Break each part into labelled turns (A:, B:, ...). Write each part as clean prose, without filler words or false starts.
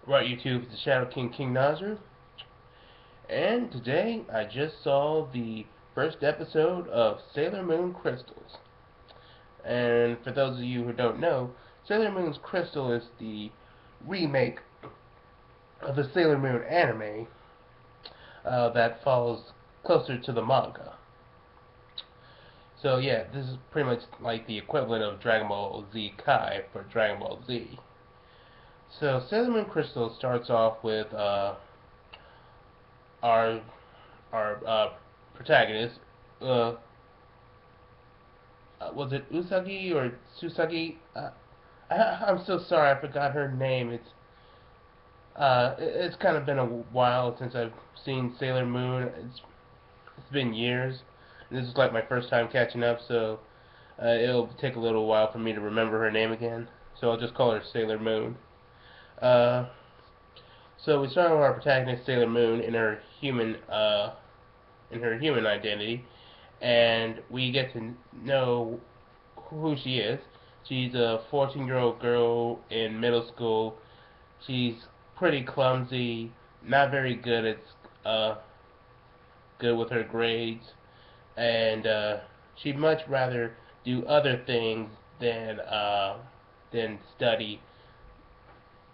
A: Right, YouTube, it's the Shadow King, King Nazar, and today I just saw the first episode of Sailor Moon Crystals. And for those of you who don't know, Sailor Moon's Crystal is the remake of the Sailor Moon anime that follows closer to the manga. So yeah, this is pretty much like the equivalent of Dragon Ball Z Kai for Dragon Ball Z. So Sailor Moon Crystal starts off with our protagonist, uh, was it Usagi or Susagi? I'm so sorry, I forgot her name. It's kind of been a while since I've seen Sailor Moon. It's been years. And this is like my first time catching up, so it'll take a little while for me to remember her name again. So I'll just call her Sailor Moon. Uh, so we start with our protagonist Sailor Moon in her human identity, and we get to know who she is. She's a 14-year-old girl in middle school. She's pretty clumsy, not very uh, good with her grades, and she'd much rather do other things than study.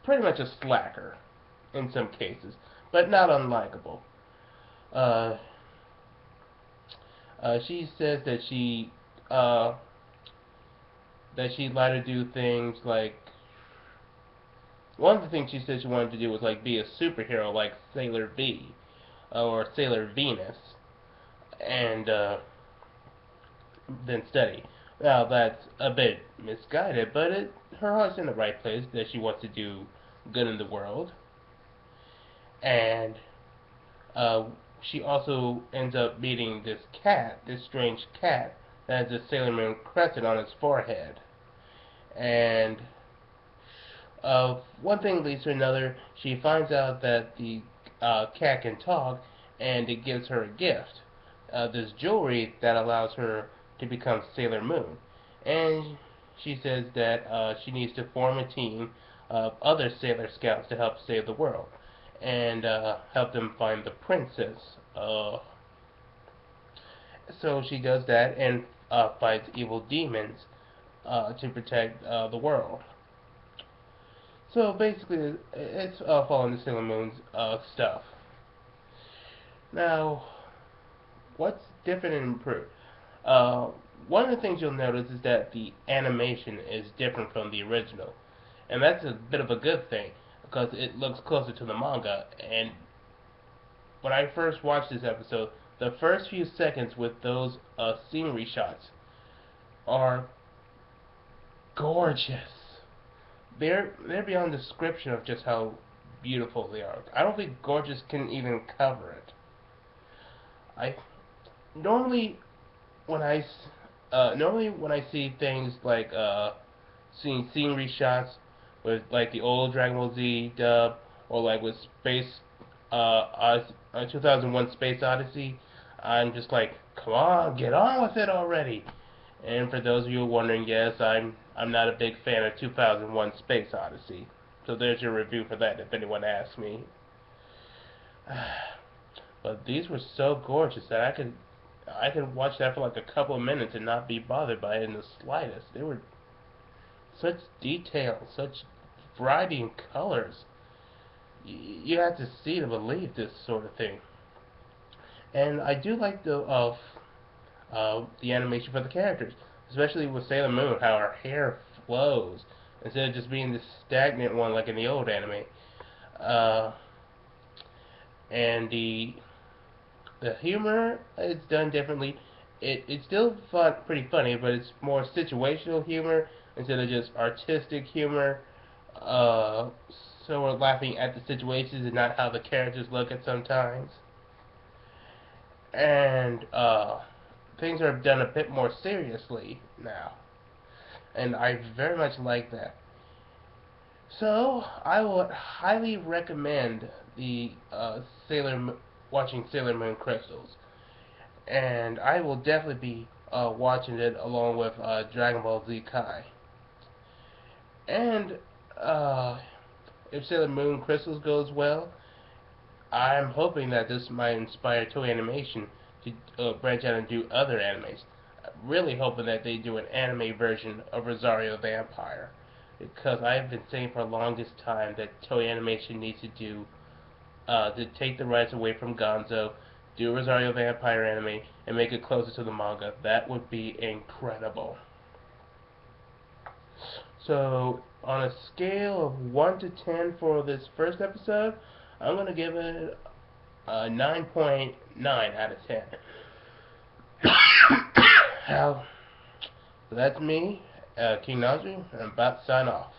A: Pretty much a slacker in some cases, but not unlikable. Uh, she says uh, that she'd like to do things like one of the things she said she wanted to do was like be a superhero like Sailor V or Sailor Venus, and then study. Now that's a bit misguided, but her heart's in the right place that she wants to do good in the world, and uh, she also ends up meeting this strange cat that has a Sailor Moon crescent on its forehead, and one thing leads to another. She finds out that the cat can talk, and it gives her a gift. This jewelry that allows her to become Sailor Moon. And she says that she needs to form a team of other Sailor Scouts to help save the world and help them find the princess. So she does that and fights evil demons to protect the world. So basically, it's following the Sailor Moon's stuff. Now, what's different and improved? Uh, One of the things you'll notice is that the animation is different from the original, and that's a bit of a good thing because it looks closer to the manga. And when I first watched this episode, the first few seconds with those scenery shots are gorgeous. They're beyond description of just how beautiful they are. I don't think gorgeous can even cover it. I normally when I normally when I see things like seeing scenery shots with like the old Dragon Ball Z dub or like with Space 2001 Space Odyssey, I'm just like, come on, get on with it already. And for those of you wondering, yes, I'm not a big fan of 2001 Space Odyssey. So there's your review for that if anyone asks me. But these were so gorgeous that I could watch that for like a couple of minutes and not be bothered by it in the slightest. They were such detail, such variety in colors. You have to see to believe this sort of thing. And I do like the animation for the characters, especially with Sailor Moon, how her hair flows instead of just being this stagnant one like in the old anime. Uh, and the humor is done differently. It's still pretty funny, but it's more situational humor instead of just artistic humor. Uh, so we're laughing at the situations and not how the characters look at sometimes. And things are done a bit more seriously now, and I very much like that. So I would highly recommend the watching Sailor Moon Crystals, and I will definitely be watching it along with Dragon Ball Z Kai. And uh, if Sailor Moon Crystals goes well, I'm hoping that this might inspire Toei Animation to branch out and do other animes. I'm really hoping that they do an anime version of Rosario Vampire, because I've been saying for the longest time that Toei Animation needs to do to take the rights away from Gonzo, do Rosario Vampire anime, and make it closer to the manga. That would be incredible. So, on a scale of 1 to 10 for this first episode, I'm going to give it a 9.9 out of 10. How? So that's me, King Nazri, and I'm about to sign off.